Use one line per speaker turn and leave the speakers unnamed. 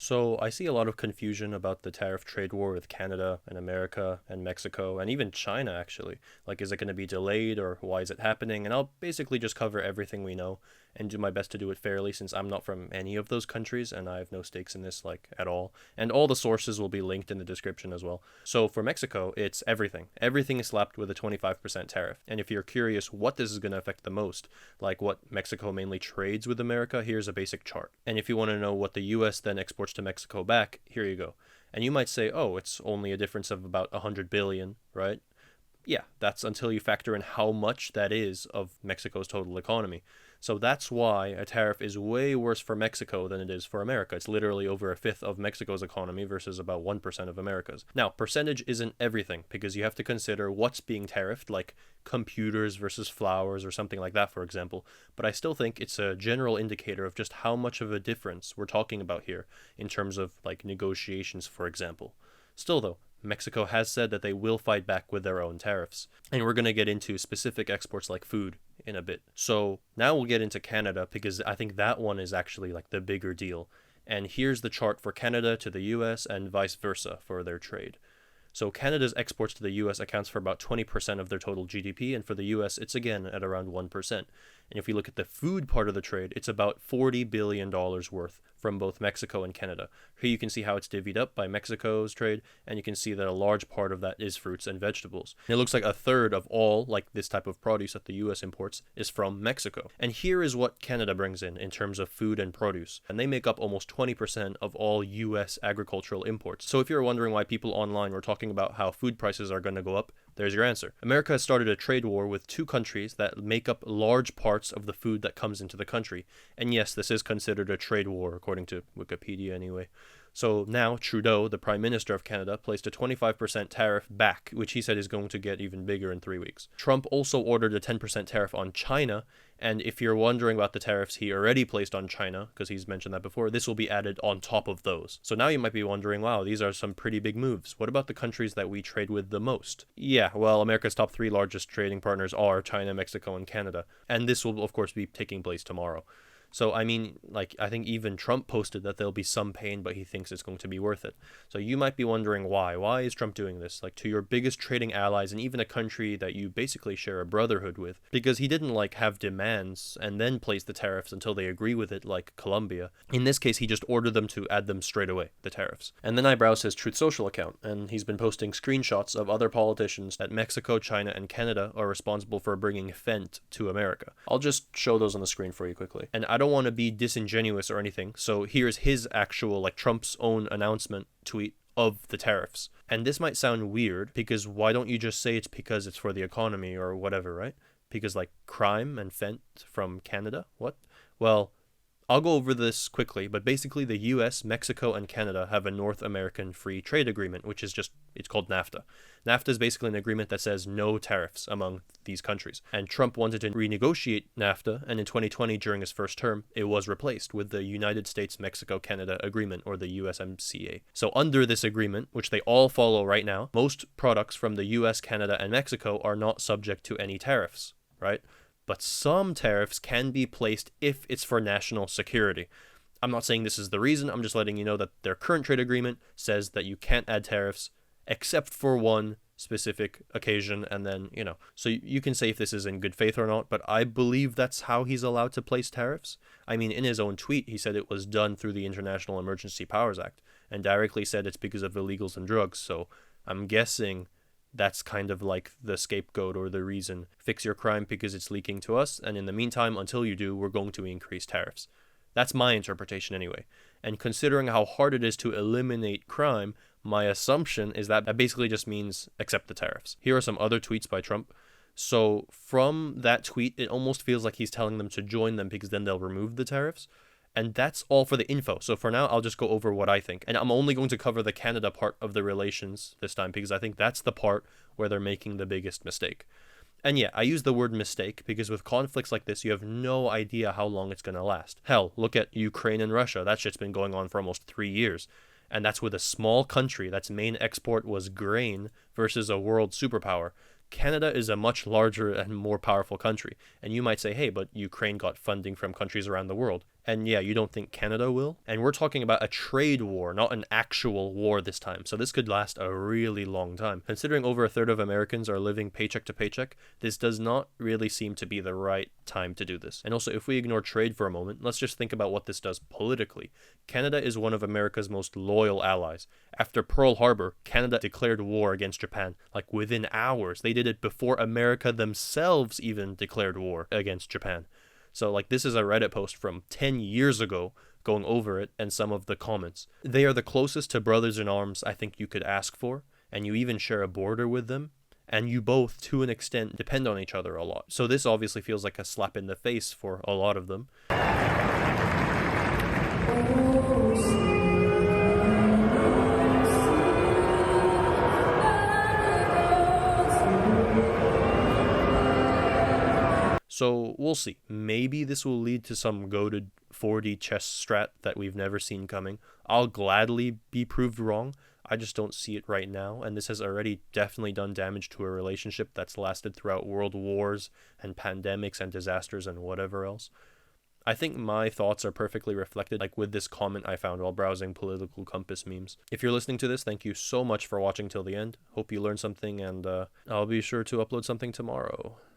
So I see a lot of confusion about the tariff trade war with Canada and America and Mexico and even China, actually. Like, is it going to be delayed or why is it happening? And I'll basically just cover everything we know and do my best to do it fairly since I'm not from any of those countries and I have no stakes in this, like, at all. And all the sources will be linked in the description as well. So for Mexico, it's everything. Everything is slapped with a 25% tariff. And if you're curious what this is going to affect the most, like what Mexico mainly trades with America, here's a basic chart. And if you want to know what the US then exports to Mexico back, here you go. And you might say, oh, it's only a difference of about 100 billion, right? Yeah, that's until you factor in how much that is of Mexico's total economy. So that's why a tariff is way worse for Mexico than it is for America. It's literally over a fifth of Mexico's economy versus about 1% of America's. Now, percentage isn't everything because you have to consider what's being tariffed, like computers versus flowers or something like that, for example. But I still think it's a general indicator of just how much of a difference we're talking about here in terms of like negotiations, for example. Still though, Mexico has said that they will fight back with their own tariffs. And we're going to get into specific exports like food in a bit. So now we'll get into Canada because I think that one is actually like the bigger deal. And here's the chart for Canada to the US and vice versa for their trade. So Canada's exports to the US accounts for about 20% of their total GDP, and for the US it's again at around 1%. And if we look at the food part of the trade, it's about $40 billion worth from both Mexico and Canada. Here you can see how it's divvied up by Mexico's trade, and you can see that a large part of that is fruits and vegetables. And it looks like a third of all, like this type of produce that the US imports, is from Mexico. And here is what Canada brings in terms of food and produce. And they make up almost 20% of all US agricultural imports. So if you're wondering why people online were talking about how food prices are going to go up, there's your answer. America has started a trade war with two countries that make up large parts of the food that comes into the country. And yes, this is considered a trade war, according to Wikipedia anyway. So now Trudeau, the Prime Minister of Canada, placed a 25% tariff back, which he said is going to get even bigger in 3 weeks. Trump also ordered a 10% tariff on China, and if you're wondering about the tariffs he already placed on China, because he's mentioned that before, this will be added on top of those. So now you might be wondering, wow, these are some pretty big moves. What about the countries that we trade with the most? Yeah, well, America's top 3 largest trading partners are China, Mexico, and Canada. And this will, of course, be taking place tomorrow. So, I mean, like, I think even Trump posted that there'll be some pain, but he thinks it's going to be worth it. So you might be wondering why. Why is Trump doing this? Like, to your biggest trading allies and even a country that you basically share a brotherhood with. Because he didn't, like, have demands and then place the tariffs until they agree with it, like Colombia. In this case, he just ordered them to add them straight away, the tariffs. And then I browsed his Truth Social account, and he's been posting screenshots of other politicians that Mexico, China, and Canada are responsible for bringing Fent to America. I'll just show those on the screen for you quickly. And I don't want to be disingenuous or anything, so here's his actual, like, Trump's own announcement tweet of the tariffs. And this might sound weird, because why don't you just say it's because it's for the economy or whatever, right? Because, like, crime and Fent from Canada? What? Well, I'll go over this quickly, but basically the US, Mexico, and Canada have a North American Free Trade Agreement, which is just, it's called NAFTA. NAFTA is basically an agreement that says no tariffs among these countries. And Trump wanted to renegotiate NAFTA, and in 2020, during his first term, it was replaced with the United States-Mexico-Canada Agreement, or the USMCA. So under this agreement, which they all follow right now, most products from the US, Canada, and Mexico are not subject to any tariffs, right? But some tariffs can be placed if it's for national security. I'm not saying this is the reason, I'm just letting you know that their current trade agreement says that you can't add tariffs except for one specific occasion, and then, you know. So you can say if this is in good faith or not, but I believe that's how he's allowed to place tariffs. I mean, in his own tweet, he said it was done through the International Emergency Powers Act, and directly said it's because of illegals and drugs, so I'm guessing that's kind of like the scapegoat or the reason. Fix your crime because it's leaking to us, and in the meantime, until you do, we're going to increase tariffs. That's my interpretation anyway. And considering how hard it is to eliminate crime, my assumption is that basically just means accept the tariffs. Here are some other tweets by Trump. So from that tweet, it almost feels like he's telling them to join them because then they'll remove the tariffs. And that's all for the info. So for now, I'll just go over what I think. And I'm only going to cover the Canada part of the relations this time because I think that's the part where they're making the biggest mistake. And yeah, I use the word mistake because with conflicts like this, you have no idea how long it's going to last. Hell, look at Ukraine and Russia. That shit's been going on for almost 3 years. And that's with a small country that's main export was grain versus a world superpower. Canada is a much larger and more powerful country. And you might say, hey, but Ukraine got funding from countries around the world. And yeah, you don't think Canada will? And we're talking about a trade war, not an actual war this time. So this could last a really long time. Considering over a third of Americans are living paycheck to paycheck, this does not really seem to be the right time to do this. And also, if we ignore trade for a moment, let's just think about what this does politically. Canada is one of America's most loyal allies. After Pearl Harbor, Canada declared war against Japan, like within hours. They did it before America themselves even declared war against Japan. So like this is a Reddit post from 10 years ago going over it and some of the comments. They are the closest to brothers in arms I think you could ask for, and you even share a border with them, and you both to an extent depend on each other a lot. So this obviously feels like a slap in the face for a lot of them. So we'll see. Maybe this will lead to some goated 4D chess strat that we've never seen coming. I'll gladly be proved wrong. I just don't see it right now, and this has already definitely done damage to a relationship that's lasted throughout world wars and pandemics and disasters and whatever else. I think my thoughts are perfectly reflected like with this comment I found while browsing Political Compass memes. If you're listening to this, thank you so much for watching till the end. Hope you learned something, and I'll be sure to upload something tomorrow.